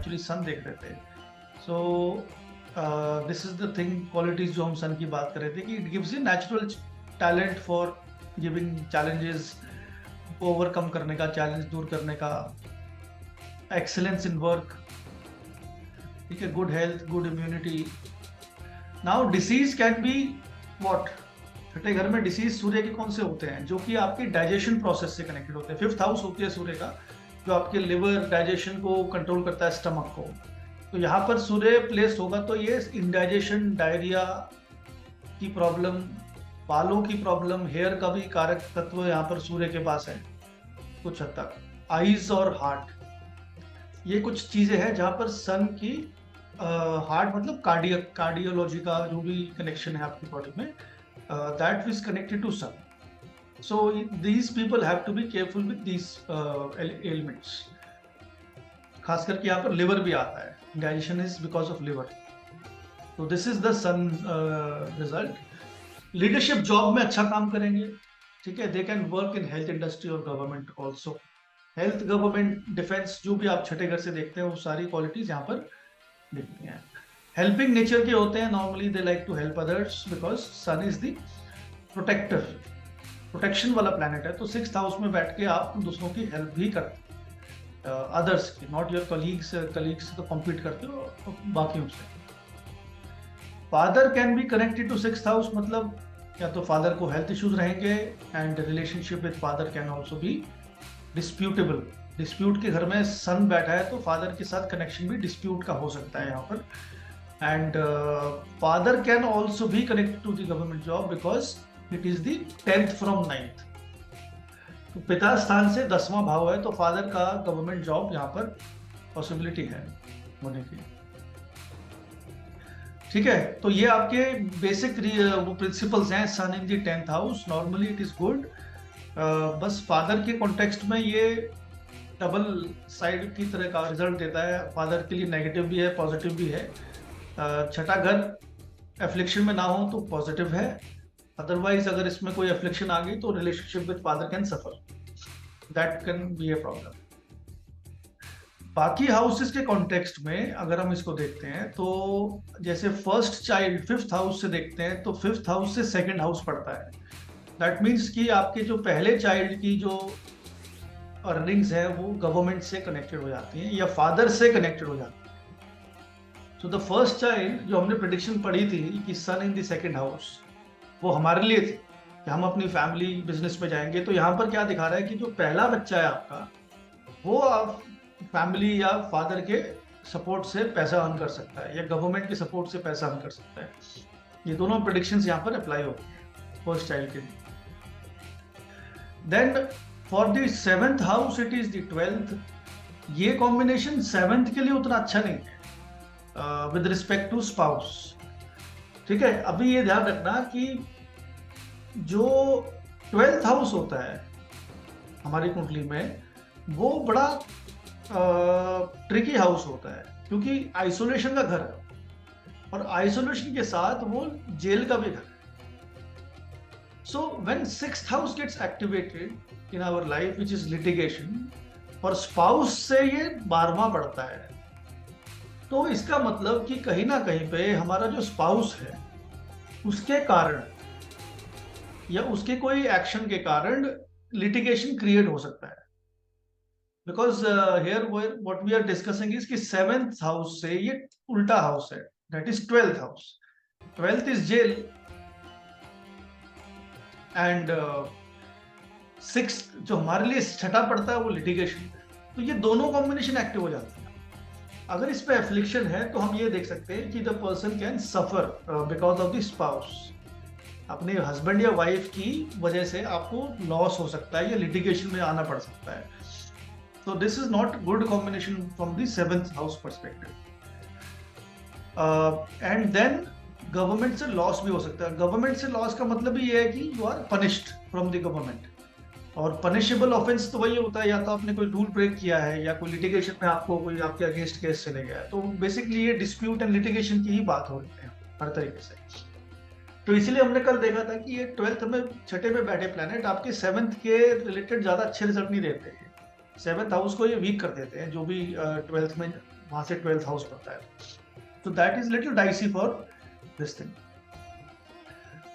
Actually सन देख रहे थे। So this is the thing, qualities जो हम सन की बात कर रहे थे कि it gives you natural talent for giving challenges, overcome करने का, चैलेंज दूर करने का, एक्सेलेंस इन वर्क, ठीक है, good health, good immunity. Now disease can be what, छठे घर में डिसीज सूर्य के कौन से होते हैं, जो कि आपके डाइजेशन प्रोसेस से कनेक्टेड होते हैं। फिफ्थ हाउस होती है सूर्य का, जो आपके लिवर डाइजेशन को कंट्रोल करता है, स्टमक को। तो यहाँ पर सूर्य प्लेस होगा तो ये इंडाइजेशन, डायरिया की प्रॉब्लम, बालों की प्रॉब्लम, हेयर का भी कारक तत्व यहाँ पर सूर्य के पास है कुछ हद तक। आईज और हार्ट, ये कुछ चीजें हैं जहाँ पर सन की, हार्ट मतलब कार्डियोलॉजी का जो भी कनेक्शन है आपकी बॉडी में, that is connected to sun. So these people have to be careful with these ailments. खास करके यहाँ पर लिवर भी आता है, digestion is because of liver. तो this is the sun result. Leadership job में अच्छा काम करेंगे, ठीक है। They can work in health industry और government also. Health, government, defence, जो भी आप छठे घर से देखते हैं वो सारी क्वालिटीज यहाँ पर दिखती हैं। हेल्पिंग नेचर के होते हैं, normally they like to help others because sun is the protector, protection वाला प्लैनेट है। तो सिक्स्थ हाउस में बैठ के आप दूसरों की हेल्प भी करते हैं, अदर्स की, नॉट योर कलीग्स। कलीग्स तो कॉम्पीट करते हो बाकियों से। Father can be connected to sixth house, मतलब या तो फादर को हेल्थ इश्यूज रहेंगे, and relationship with father can also be disputable. Dispute के घर में सन बैठा है तो फादर के साथ कनेक्शन भी डिस्प्यूट का हो सकता है यहाँ पर। And father can also be connected to the government job because it is the 10th from 9th। तो पिता स्थान से 10वां भाव है, तो फादर का गवर्नमेंट जॉब यहाँ पर पॉसिबिलिटी है होने की, ठीक है। तो ये आपके बेसिक वो प्रिंसिपल्स हैं sun in the 10th house. Normally it is good. बस फादर के कॉन्टेक्स्ट में ये डबल साइड की तरह का रिजल्ट देता है, फादर के लिए नेगेटिव भी है, पॉजिटिव भी है। छठा घर एफ्लिक्शन में ना हो तो पॉजिटिव है, अदरवाइज अगर इसमें कोई एफ्लिक्शन आ गई तो relationship with father can suffer, that can be a problem. बाकी हाउसेस के कॉन्टेक्स्ट में अगर हम इसको देखते हैं तो जैसे फर्स्ट चाइल्ड फिफ्थ हाउस से देखते हैं तो फिफ्थ हाउस से सेकंड हाउस पड़ता है। दैट मीन्स कि आपके जो पहले चाइल्ड की जो अर्निंग्स है वो गवर्नमेंट से कनेक्टेड हो जाती हैं या फादर से कनेक्टेड हो जाती है। सो द फर्स्ट चाइल्ड जो हमने प्रेडिक्शन पढ़ी थी कि सन इन द सेकंड हाउस, वो हमारे लिए थी कि हम अपनी फैमिली बिजनेस में जाएंगे। तो यहाँ पर क्या दिखा रहा है कि जो पहला बच्चा है आपका, वो आप फैमिली या फादर के सपोर्ट से पैसा अर्न कर सकता है या गवर्नमेंट के सपोर्ट से पैसा अर्न कर सकता है। ये दोनों प्रेडिक्शंस यहाँ पर अप्लाई होती है फर्स्ट चाइल्ड के लिए। Then for the 7th house it is the 12th। ये कॉम्बिनेशन 7th के लिए उतना अच्छा नहीं है विद रिस्पेक्ट टू स्पाउस, ठीक है। अभी ये ध्यान रखना कि जो 12th हाउस होता है हमारी कुंडली में, वो बड़ा ट्रिकी हाउस होता है क्योंकि आइसोलेशन का घर है और आइसोलेशन के साथ वो जेल का भी घर है। So when 6th house gets activated in our life which is litigation, और स्पाउस से ये 12वां पड़ता है, तो इसका मतलब कि कहीं ना कहीं पे हमारा जो स्पाउस है उसके कारण या उसके कोई एक्शन के कारण लिटिगेशन क्रिएट हो सकता है। Because here what we are discussing is कि 7th हाउस से ये उल्टा हाउस है, that is 12th house. 12th is jail and 6th जो हमारे लिए छठा पड़ता है वो लिटिगेशन। तो ये दोनों कॉम्बिनेशन एक्टिव हो जाते हैं। अगर इस पे एफ्लिक्शन है तो हम ये देख सकते हैं कि the person can suffer because of the spouse. अपने हस्बैंड या वाइफ की वजह से आपको लॉस हो सकता है या लिटिगेशन में आना पड़ सकता है। तो this is not good combination from the 7th house perspective. And then government से लॉस भी हो सकता है। गवर्नमेंट से लॉस का मतलब भी ये है कि you are punished from the government, और पनिशेबल ऑफेंस तो वही होता है या तो आपने कोई रूल ब्रेक किया है या कोई लिटिगेशन में आपको कोई आपके अगेंस्ट केस चले गया है। तो बेसिकली ये डिस्प्यूट एंड लिटिगेशन की ही बात हो रही है हर तरीके से। तो इसलिए हमने कल देखा था कि ये 12th में छठे में बैठे प्लैनेट आपके 7th के रिलेटेड ज्यादा अच्छे रिजल्ट नहीं देते हैं। 7th हाउस को ये वीक कर देते हैं, जो भी 12th में वहां से 12th हाउस पड़ता है, तो that is little dicey for this thing,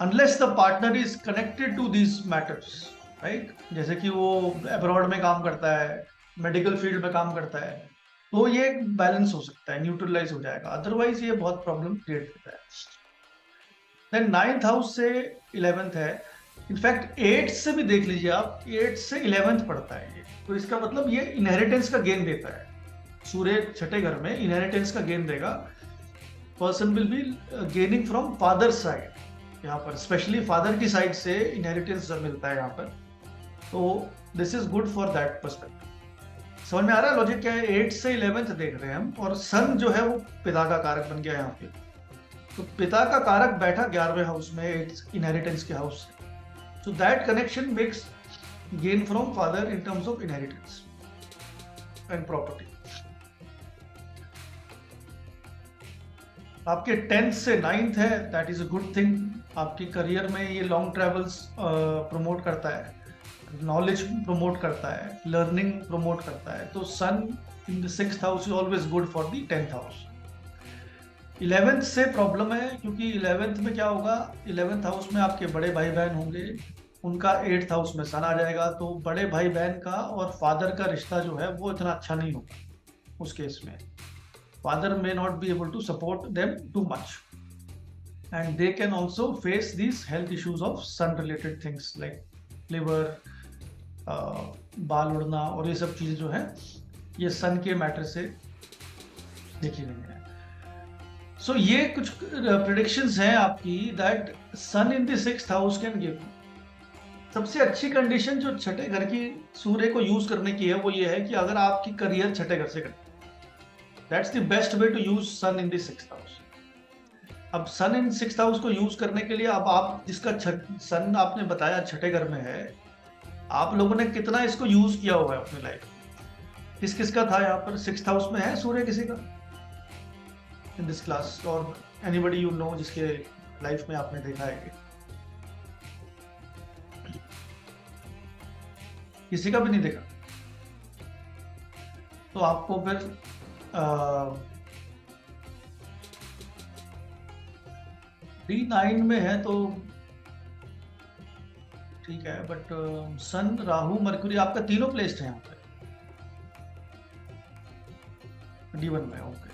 unless the partner is connected to these matters, right. जैसे कि वो अब्रॉड में काम करता है, मेडिकल फील्ड में काम करता है, तो ये बैलेंस हो सकता है, न्यूट्रलाइज हो जाएगा, अदरवाइज ये बहुत प्रॉब्लम क्रिएट करता है। देन 9th हाउस से 11th है, इनफैक्ट 8th से भी देख लीजिए आप, 8th से 11th पड़ता है ये, तो इसका मतलब ये इनहेरिटेंस का गेन देता है। सूर्य छठे घर में इनहेरिटेंस का गेन देगा, person will be gaining from father side, यहाँ पर स्पेशली फादर की साइड से इनहेरिटेंस मिलता है यहाँ पर, तो this is good for that perspective. समझ में आ रहा है लॉजिक क्या है? 8 से 11th देख रहे हैं हम, और सन जो है वो पिता का कारक बन गया यहाँ पे, तो पिता का कारक बैठा 11वें हाउस में, इनहेरिटेंस के हाउस से, so that connection makes gain from father in terms of inheritance and property. आपके 10th से 9th है, that is a good thing, आपकी करियर में ये लॉन्ग ट्रेवल्स प्रमोट करता है, नॉलेज प्रमोट करता है, लर्निंग प्रमोट करता है, तो sun in the 6th house is always good for the 10th house. 11th से प्रॉब्लम है, क्योंकि 11th में क्या होगा, 11th हाउस में आपके बड़े भाई बहन होंगे, उनका 8th हाउस में सन आ जाएगा, तो बड़े भाई बहन का और फादर का रिश्ता जो है वो इतना अच्छा नहीं होगा उस केस में, father may not be able to support them too much, and they can also face this health issues of sun related things like liver, बाल उड़ना, और ये सब चीज़ें जो है ये सन के मैटर से देखी गई है। सो ये कुछ प्रेडिक्शंस हैं आपकी, that sun in the 6th house can give. सबसे अच्छी कंडीशन जो छठे घर की सूर्य को यूज करने की है वो ये है कि अगर आपकी करियर छठे घर से करते, that's the best way to use sun in the 6th house. अब सन इन 6th हाउस को यूज करने के लिए, अब आप जिसका सन आपने बताया छठे घर में है, आप लोगों ने कितना इसको यूज किया हुआ है अपनी लाइफ, किस किस का था यहाँ पर 6th हाउस में है सूर्य किसी का इन दिस क्लास, और एनीबडी यू नो जिसके लाइफ में आपने देखा है कि किसी का भी नहीं देखा, तो आपको फिर D9 में है तो ठीक है, बट सन राहु मरकुरी आपका तीनों प्लेस्ड है यहाँ पे D1 में। ओके,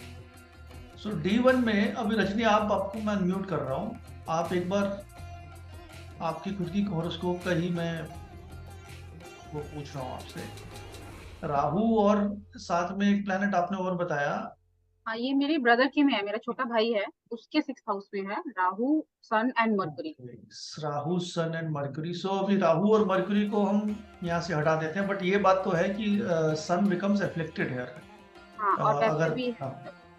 सो D1 में अभी रजनी आपको मैं अनम्यूट कर रहा हूँ, आप एक बार आपकी खुद की हॉरोस्कोप का ही मैं वो पूछ रहा हूँ आपसे। राहु और साथ में एक प्लैनेट आपने और बताया। हाँ, ये मेरे ब्रदर के में है, मेरा छोटा भाई है, उसके 6th हाउस में है Rahu, sun and Mercury. Rahu, sun and Mercury. So अभी राहु और मरकुरी को हम यहाँ से हटा देते हैं, बट ये बात तो है कि सन बिकम्स एफ्लिक्टेड हियर। हाँ, और अगर भी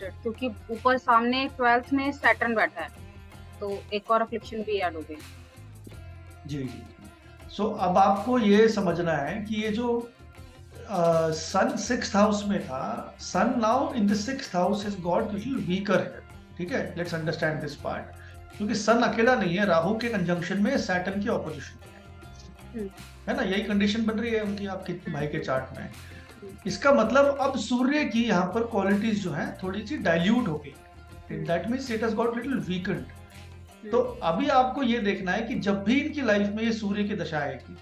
क्योंकि ऊपर सामने 12th में सैटर्न बैठा है, तो एक और अफ्लिक्शन भी ऐड हो गई। जी जी। सो अब आपको ये समझना है कि ये जो सन 6th हाउस में था, sun now in the 6th house has got little weaker है, ठीक है, लेट्स अंडरस्टैंड दिस पार्ट, क्योंकि सन अकेला नहीं है, राहु के कंजंक्शन में सैटर्न की ऑपोजिशन है ना, यही कंडीशन बन रही है उनकी आपके भाई के चार्ट में। इसका मतलब अब सूर्य की यहाँ पर क्वालिटीज जो है थोड़ी सी डाइल्यूट हो गई, that means it has got little weekend. तो अभी आपको ये देखना है कि जब भी इनकी लाइफ में ये सूर्य की दशा आएगी,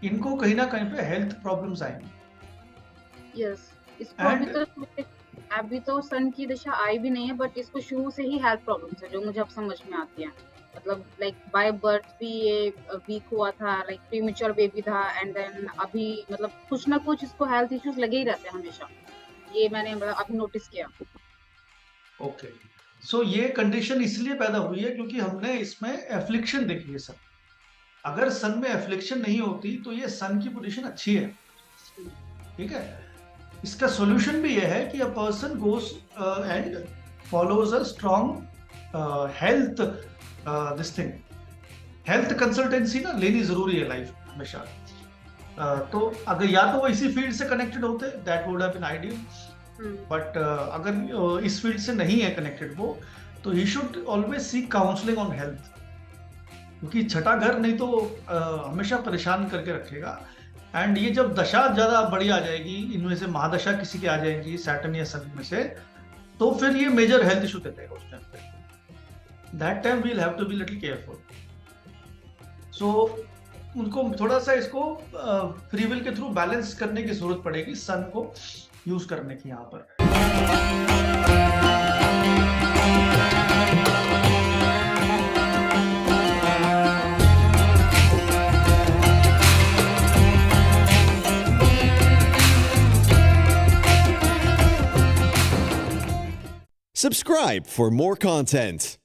इनको कहीं ना कहीं पे हेल्थ प्रॉब्लम्स आएंगी। यस, इसको अभी तो सन की दशा आई भी नहीं है, बट इसको शुरू से ही हेल्थ प्रॉब्लम्स है, जो मुझे अब समझ में आती है। मतलब लाइक बाय बर्थ भी ये वीक हुआ था, लाइक प्रीमेच्योर बेबी था, एंड देन अभी मतलब कुछ ना कुछ इसको हेल्थ इश्यूज लगे ही रहते हैं हमेशा, ये मैंने मतलब अभी नोटिस किया। ओके, सो ये कंडीशन इसलिए पैदा हुई है क्योंकि हमने इसमें एफ्लिक्शन देखी है सन। अगर सन में एफ्लिक्शन नहीं होती तो ये सन की पोजीशन अच्छी है, ठीक है। इसका सॉल्यूशन भी ये है कि a person goes and follows a strong health this thing, health consultancy ना लेनी जरूरी है लाइफ में हमेशा। तो अगर या तो वो इसी फील्ड से कनेक्टेड होते, that would have been ideal, but अगर इस फील्ड से नहीं है कनेक्टेड वो, तो he should always seek counselling on health, क्योंकि छठा घर नहीं तो हमेशा परेशान करके रखेगा। एंड ये जब दशा ज्यादा बड़ी आ जाएगी, इनमें से महादशा किसी की आ जाएगी सैटर्न या सन में से, तो फिर ये मेजर हेल्थ इशू देता है उस टाइम पे। That time will have to be little careful. So उनको थोड़ा सा इसको फ्री विल के थ्रू बैलेंस करने की जरूरत पड़ेगी, सन को यूज करने की यहाँ पर। Subscribe for more content.